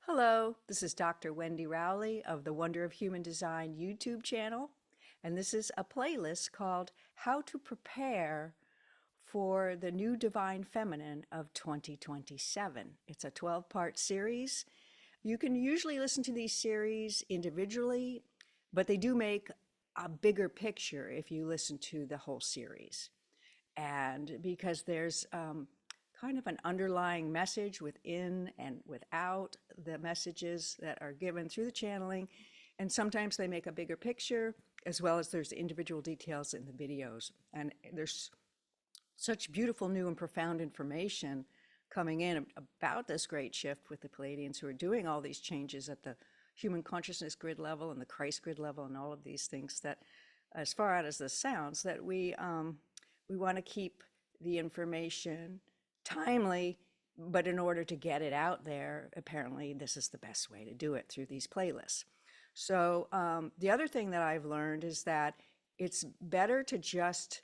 Hello, this is Dr. Wendy Rowley of the Wonder of Human Design YouTube channel, and this is a playlist called How to Prepare for the New Divine Feminine of 2027. It's a 12-part series. You can usually listen to these series individually, but they do make a bigger picture if you listen to the whole series. And because there's kind of an underlying message within and without the messages that are given through the channeling. And sometimes they make a bigger picture, as well as there's individual details in the videos. And there's such beautiful, new, and profound information coming in about this great shift with the Pleiadians who are doing all these changes at the human consciousness grid level and the Christ grid level and all of these things that, as far out as this sounds, that we want to keep the information timely, but in order to get it out there, apparently this is the best way to do it through these playlists. So the other thing that I've learned is that it's better to just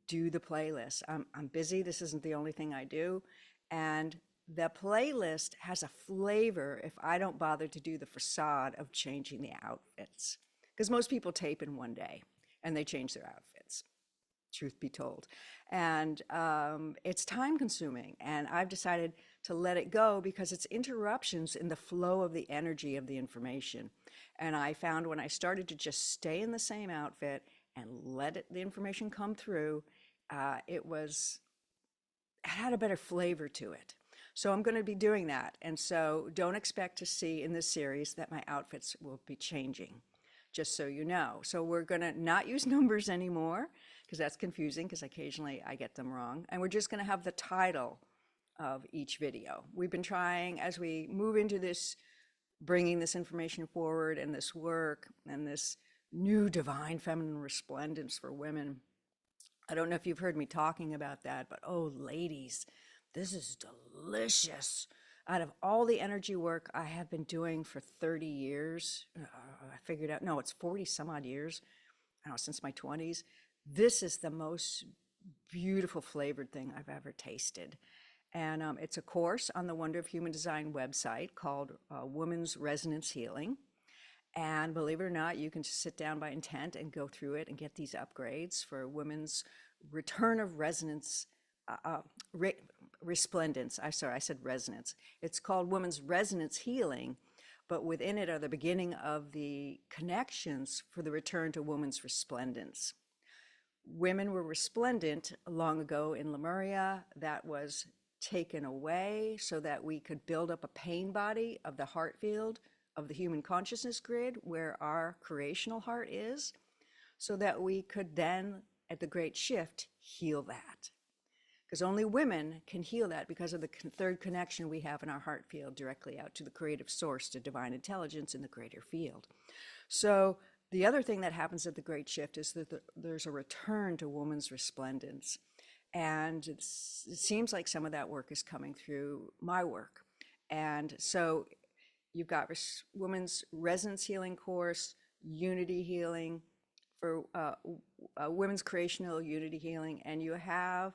do the playlist. I'm busy. This isn't the only thing I do. And the playlist has a flavor if I don't bother to do the facade of changing the outfits. Because most people tape in one day and they change their outfits, truth be told. And it's time consuming. And I've decided to let it go because it's interruptions in the flow of the energy of the information. And I found when I started to just stay in the same outfit and let the information come through, it had a better flavor to it. So I'm going to be doing that. And so don't expect to see in this series that my outfits will be changing, just so you know. So we're going to not use numbers anymore because that's confusing because occasionally I get them wrong. And we're just going to have the title of each video. We've been trying, as we move into this, bringing this information forward and this work and this new divine feminine resplendence for women. I don't know if you've heard me talking about that, but oh, ladies, this is delicious. Out of all the energy work I have been doing for 30 years, I figured out, no, it's 40 some odd years, I don't know, since my 20s. This is the most beautiful flavored thing I've ever tasted. And it's a course on the Wonder of Human Design website called Women's Resonance Healing. And believe it or not, you can just sit down by intent and go through it and get these upgrades for women's return of resonance, resplendence. I said resonance. It's called Women's Resonance Healing, but within it are the beginning of the connections for the return to woman's resplendence. Women were resplendent long ago in Lemuria. That was taken away so that we could build up a pain body of the heart field of the human consciousness grid where our creational heart is, so that we could then, at the great shift, heal that. Because only women can heal that because of the third connection we have in our heart field directly out to the creative source, to divine intelligence in the greater field. So the other thing that happens at the great shift is that there's a return to woman's resplendence. And it seems like some of that work is coming through my work. And so you've got Women's Resonance Healing course, Unity Healing, for Women's Creational Unity Healing, and you have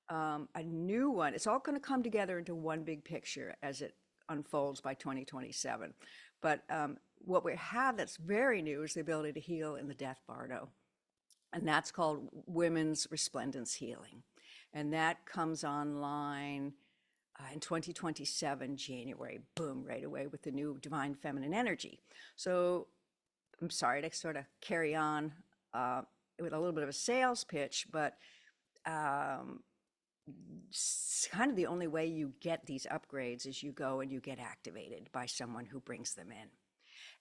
a new one. It's all going to come together into one big picture as it unfolds by 2027. But what we have that's very new is the ability to heal in the Death Bardo. And that's called Women's Resplendence Healing. And that comes online in 2027, January, boom, right away with the new divine feminine energy. So I'm sorry to sort of carry on with a little bit of a sales pitch, but kind of the only way you get these upgrades is you go and you get activated by someone who brings them in.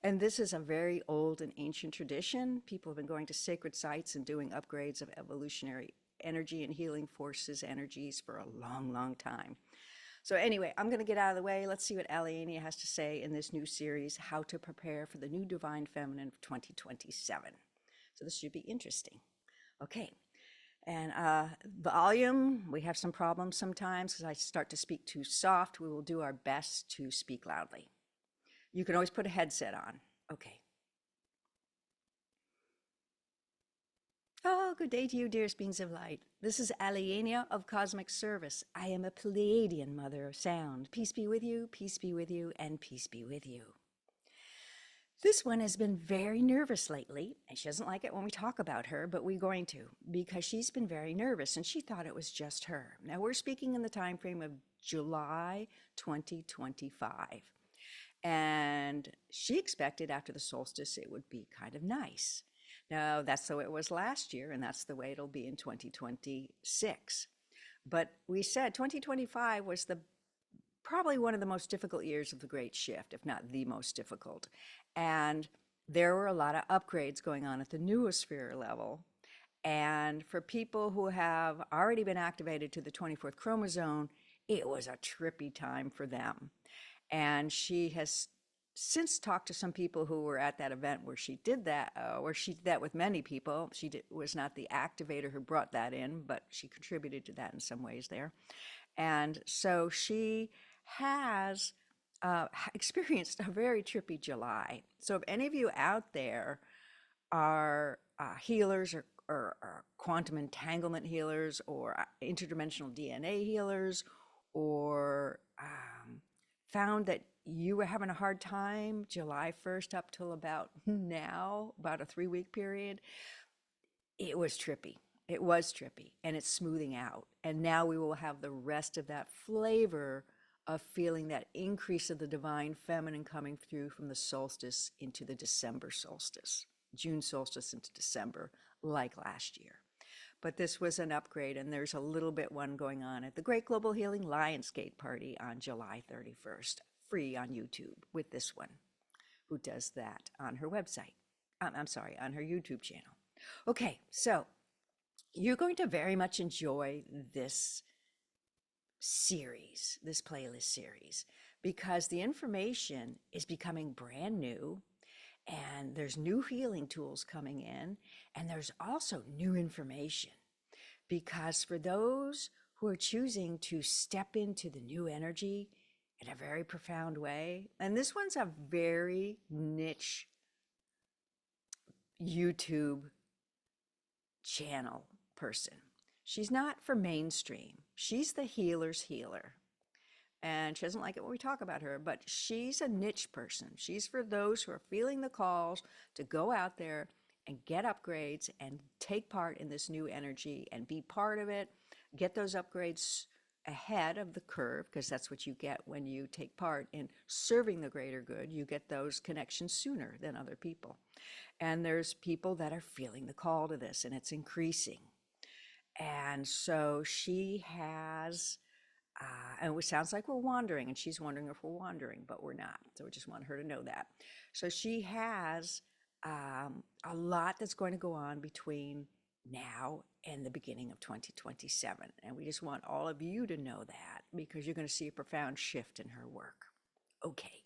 And this is a very old and ancient tradition. People have been going to sacred sites and doing upgrades of evolutionary energy and healing forces, energies for a long, long time. So anyway, I'm going to get out of the way. Let's see what Aliania has to say in this new series, How to Prepare for the New Divine Feminine of 2027. So this should be interesting. Okay. And volume, we have some problems sometimes because I start to speak too soft. We will do our best to speak loudly. You can always put a headset on. Okay. Oh, good day to you, dearest beings of light. This is Alienia of Cosmic Service. I am a Pleiadian mother of sound. Peace be with you, peace be with you, and peace be with you. This one has been very nervous lately, and she doesn't like it when we talk about her, but we're going to, because she's been very nervous, and she thought it was just her. Now, we're speaking in the time frame of July 2025. And she expected after the solstice it would be kind of nice. Now, that's the way it was last year, and that's the way it'll be in 2026. But we said 2025 was probably one of the most difficult years of the Great Shift, if not the most difficult. And there were a lot of upgrades going on at the noosphere level. And for people who have already been activated to the 24th chromosome, it was a trippy time for them. And she has since talked to some people who were at that event where she did that, with many people. Was not the activator who brought that in, but she contributed to that in some ways there. And so she has experienced a very trippy July. So if any of you out there are healers or quantum entanglement healers or interdimensional DNA healers or found that you were having a hard time July 1st up till about now, about a 3-week period, it was trippy. It was trippy, and it's smoothing out. And now we will have the rest of that flavor of feeling that increase of the divine feminine coming through from the solstice into the December solstice, June solstice into December, like last year. But this was an upgrade, and there's a little bit one going on at the Great Global Healing Lionsgate Party on July 31st, free on YouTube with this one, who does that on her website. I'm sorry, on her YouTube channel. Okay, so you're going to very much enjoy this series, this playlist series, because the information is becoming brand new, and there's new healing tools coming in, and there's also new information. Because for those who are choosing to step into the new energy in a very profound way, and this one's a very niche YouTube channel person. She's not for mainstream. She's the healer's healer. And she doesn't like it when we talk about her, but she's a niche person. She's for those who are feeling the calls to go out there and get upgrades and take part in this new energy and be part of it, get those upgrades ahead of the curve, because that's what you get when you take part in serving the greater good. You get those connections sooner than other people. And there's people that are feeling the call to this, and it's increasing. And so she has, and it sounds like we're wandering, and she's wondering if we're wandering, but we're not. So we just want her to know that. So she has a lot that's going to go on between now and the beginning of 2027. And we just want all of you to know that, because you're going to see a profound shift in her work. Okay.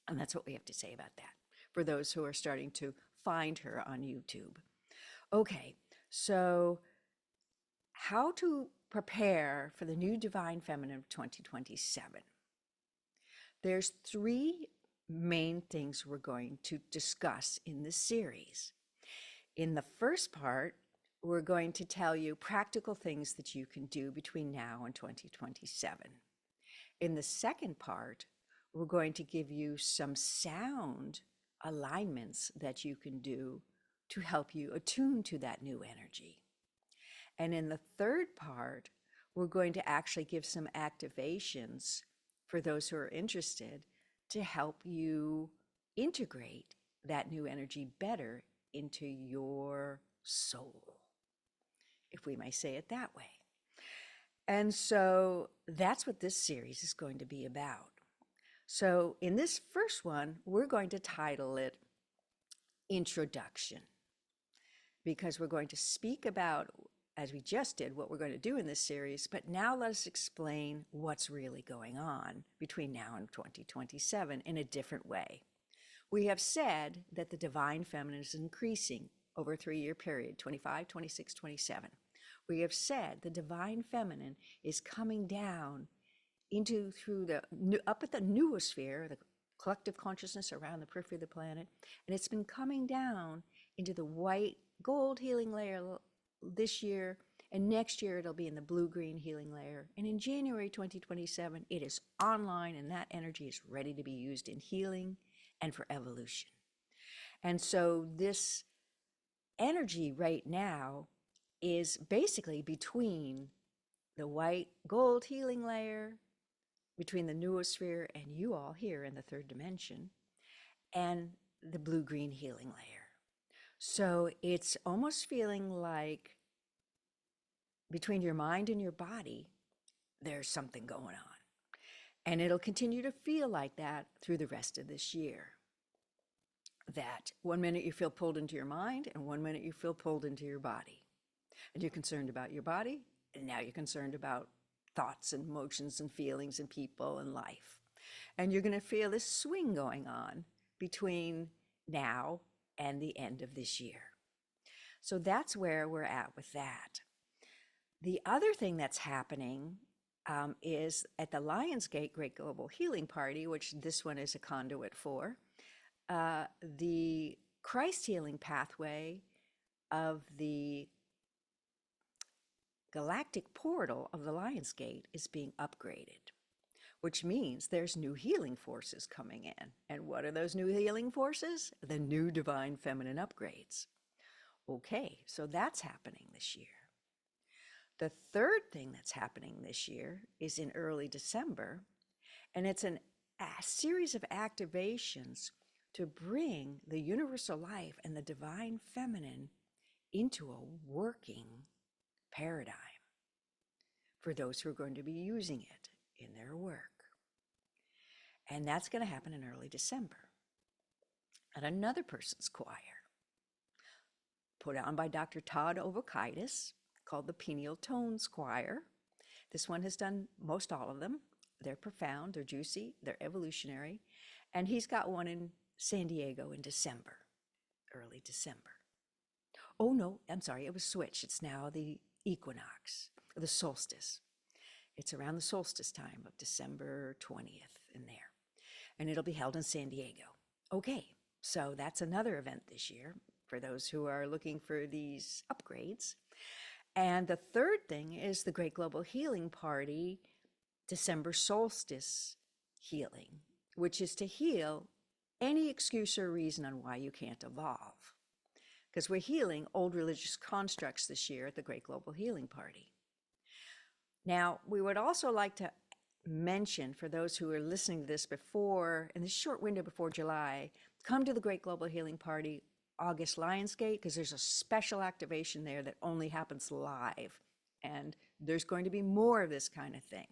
And that's what we have to say about that for those who are starting to find her on YouTube. Okay. So how to prepare for the new divine feminine of 2027. There's 3 main things we're going to discuss in this series. In the first part, we're going to tell you practical things that you can do between now and 2027. In the second part, we're going to give you some sound alignments that you can do to help you attune to that new energy. And in the third part, we're going to actually give some activations for those who are interested to help you integrate that new energy better into your soul, if we may say it that way. And so that's what this series is going to be about. So in this first one, we're going to title it Introduction, because we're going to speak about, as we just did, what we're going to do in this series, but now let us explain what's really going on between now and 2027 in a different way. We have said that the divine feminine is increasing over a 3-year period, 25, 26, 27. We have said the divine feminine is coming down up at the noosphere, the collective consciousness around the periphery of the planet, and it's been coming down into the white gold healing layer this year, and next year it'll be in the blue-green healing layer. And in January 2027, it is online, and that energy is ready to be used in healing and for evolution. And so this energy right now is basically between the white gold healing layer, between the noosphere and you all here in the third dimension, and the blue-green healing layer. So it's almost feeling like between your mind and your body, there's something going on. And it'll continue to feel like that through the rest of this year. That 1 minute you feel pulled into your mind, and 1 minute you feel pulled into your body. And you're concerned about your body, and now you're concerned about thoughts and emotions and feelings and people and life. And you're going to feel this swing going on between now and the end of this year. So that's where we're at with that. The other thing that's happening is at the Lionsgate Great Global Healing Party, which this one is a conduit for, the Christ healing pathway of the galactic portal of the Lionsgate is being upgraded, which means there's new healing forces coming in. And what are those new healing forces? The new divine feminine upgrades. Okay, so that's happening this year. The third thing that's happening this year is in early December, and it's a series of activations to bring the universal life and the divine feminine into a working paradigm for those who are going to be using it in their work. And that's going to happen in early December at another person's choir, put on by Dr. Todd Ovokaitis, called the Pineal Tones Choir. This one has done most all of them. They're profound, they're juicy, they're evolutionary. And he's got one in San Diego in December, early December. Oh no, I'm sorry, it was switched. It's now the equinox, the solstice. It's around the solstice time of December 20th in there. And it'll be held in San Diego. Okay, so that's another event this year for those who are looking for these upgrades. And the third thing is the Great Global Healing Party, December solstice healing, which is to heal any excuse or reason on why you can't evolve. Because we're healing old religious constructs this year at the Great Global Healing Party. Now, we would also like to mention for those who are listening to this before, in this short window before July, come to the Great Global Healing Party August Lionsgate, because there's a special activation there that only happens live. And there's going to be more of this kind of thing.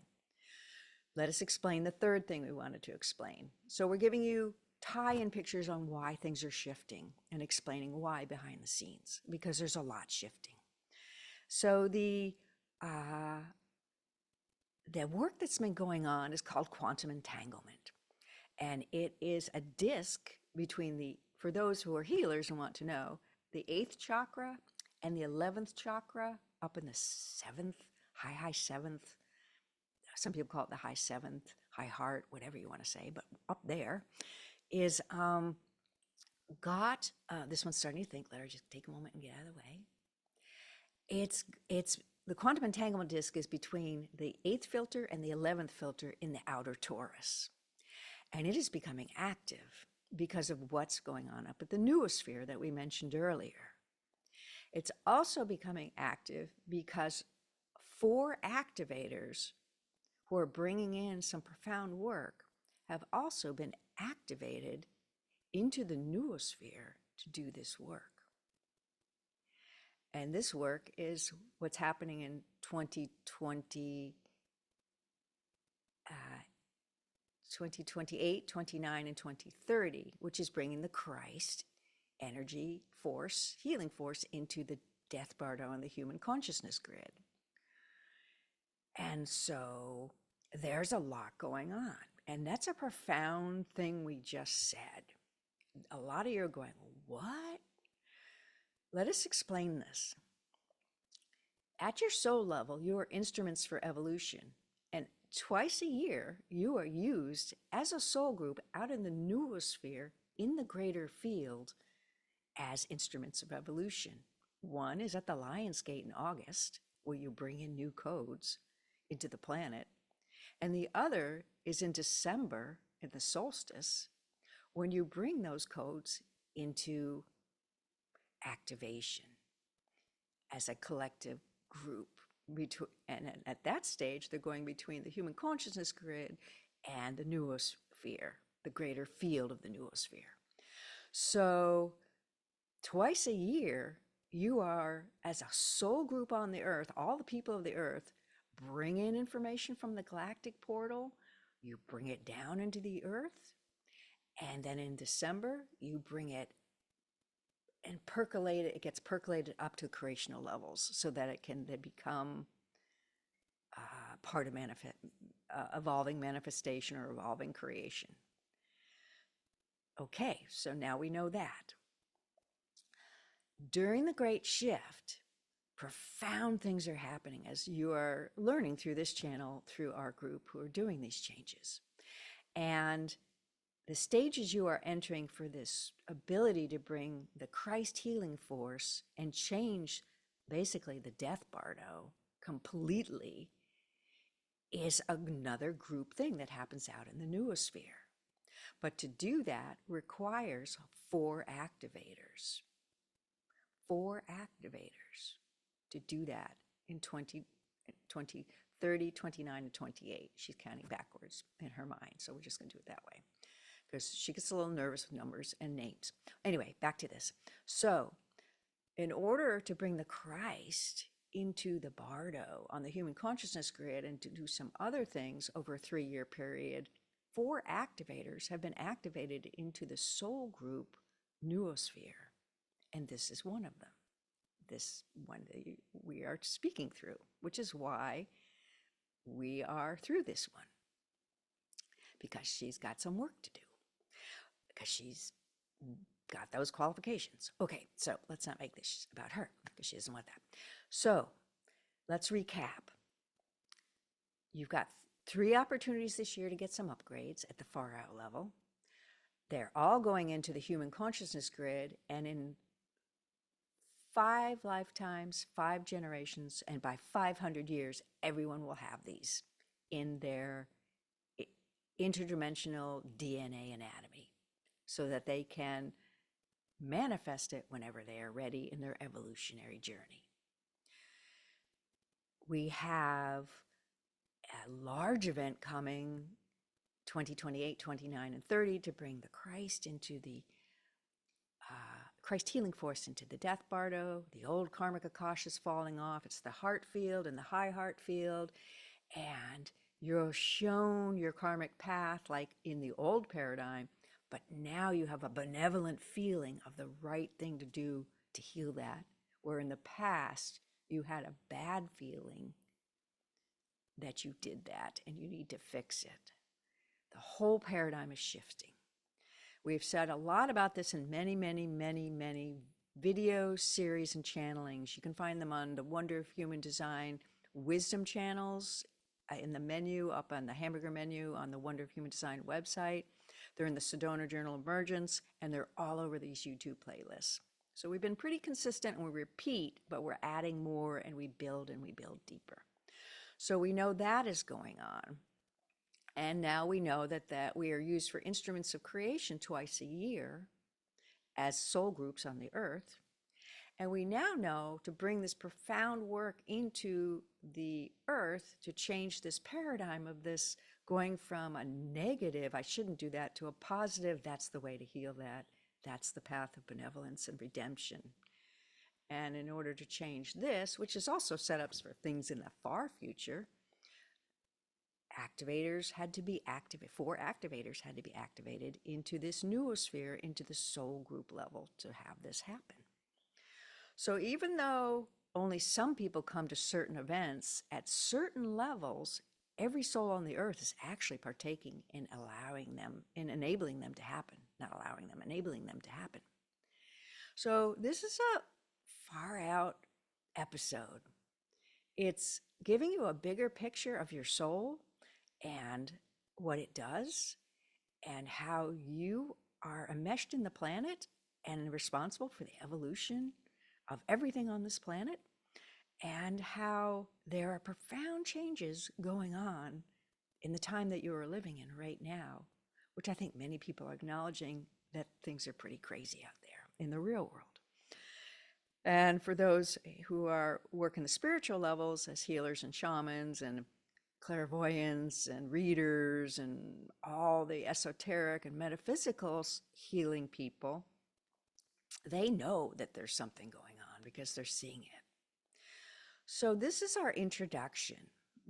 Let us explain the third thing we wanted to explain. So we're giving you tie-in pictures on why things are shifting and explaining why behind the scenes, because there's a lot shifting. So the work that's been going on is called quantum entanglement. And it is a disc between the, for those who are healers and want to know, the 8th chakra and the 11th chakra up in the 7th, high 7th. Some people call it the high 7th, high heart, whatever you want to say, but up there is this one's starting to think, let her just take a moment and get out of the way. It's the quantum entanglement disk is between the 8th filter and the 11th filter in the outer torus. And it is becoming active because of what's going on up at the noosphere that we mentioned earlier. It's also becoming active because 4 activators who are bringing in some profound work have also been activated into the noosphere to do this work. And this work is what's happening in 2020, 2028, 29, and 2030, which is bringing the Christ energy force, healing force, into the death bardo and the human consciousness grid. And so there's a lot going on. And that's a profound thing we just said. A lot of you are going, what? Let us explain this. At your soul level, you are instruments for evolution. And twice a year, you are used as a soul group out in the noosphere, in the greater field, as instruments of evolution. One is at the Lionsgate in August, where you bring in new codes into the planet. And the other is in December at the solstice, when you bring those codes into activation as a collective group. And at that stage, they're going between the human consciousness grid and the noosphere, the greater field of the noosphere. So twice a year, you are, as a soul group on the earth, all the people of the earth, bring in information from the galactic portal, you bring it down into the earth, and then in December, you bring it and percolate it. It gets percolated up to creational levels so that it can then become part of evolving manifestation or evolving creation. Okay, so now we know that. During the Great Shift, profound things are happening as you are learning through this channel, through our group who are doing these changes. And the stages you are entering for this ability to bring the Christ healing force and change basically the death bardo completely is another group thing that happens out in the noosphere. But to do that requires 4 activators. 4 activators to do that in 20, 30, 29, and 28. She's counting backwards in her mind, so we're just going to do it that way because she gets a little nervous with numbers and names. Anyway, back to this. So in order to bring the Christ into the bardo on the human consciousness grid and to do some other things over a 3-year period, 4 activators have been activated into the soul group noosphere. And this is one of them, this one that we are speaking through, which is why we are through this one, because she's got some work to do, because she's got those qualifications. Okay, so let's not make this about her, because she doesn't want that. So let's recap. You've got 3 opportunities this year to get some upgrades at the far out level. They're all going into the human consciousness grid, and in 5 lifetimes, 5 generations, and by 500 years, everyone will have these in their interdimensional DNA anatomy so that they can manifest it whenever they are ready in their evolutionary journey. We have a large event coming 2028, 29, and 30 to bring the Christ into the Christ healing force into the death bardo. The old karmic akash is falling off. It's the heart field and the high heart field. And you're shown your karmic path like in the old paradigm, but now you have a benevolent feeling of the right thing to do to heal that, where in the past you had a bad feeling that you did that and you need to fix it. The whole paradigm is shifting. We've said a lot about this in many, many, many, many videos, series, and channelings. You can find them on the Wonder of Human Design wisdom channels in the menu, up on the hamburger menu on the Wonder of Human Design website. They're in the Sedona Journal Emergence, and they're all over these YouTube playlists. So we've been pretty consistent and we repeat, but we're adding more and we build deeper. So we know that is going on. And now we know that we are used for instruments of creation twice a year as soul groups on the earth. And we now know to bring this profound work into the earth to change this paradigm of this going from a negative, I shouldn't do that, to a positive, that's the way to heal that. That's the path of benevolence and redemption. And in order to change this, which is also setups for things in the far future, activators had to be activated, 4 activators had to be activated into this noosphere, into the soul group level to have this happen. So even though only some people come to certain events, at certain levels, every soul on the earth is actually partaking in allowing them, in enabling them to happen, not allowing them, enabling them to happen. So this is a far out episode. It's giving you a bigger picture of your soul and what it does and how you are enmeshed in the planet and responsible for the evolution of everything on this planet and how there are profound changes going on in the time that you are living in right now, which I think many people are acknowledging that things are pretty crazy out there in the real world. And for those who are working the spiritual levels as healers and shamans and clairvoyants and readers and all the esoteric and metaphysical healing people, they know that there's something going on because they're seeing it. So this is our introduction.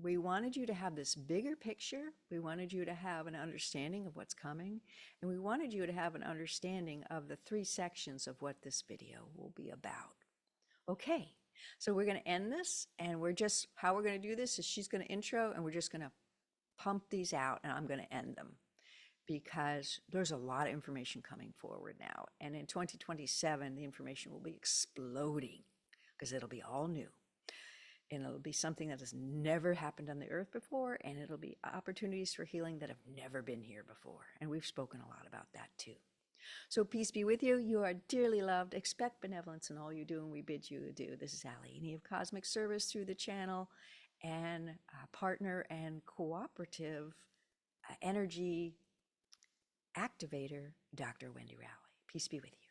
We wanted you to have this bigger picture. We wanted you to have an understanding of what's coming. And we wanted you to have an understanding of the 3 sections of what this video will be about. Okay, so we're going to end this, and how we're going to do this is she's going to intro, and we're just going to pump these out, and I'm going to end them because there's a lot of information coming forward now. And in 2027, the information will be exploding because it'll be all new. And it'll be something that has never happened on the earth before, and it'll be opportunities for healing that have never been here before. And we've spoken a lot about that too. So peace be with you. You are dearly loved. Expect benevolence in all you do, and we bid you adieu. This is Allie of Cosmic Service through the channel and partner and cooperative energy activator, Dr. Wendy Rowley. Peace be with you.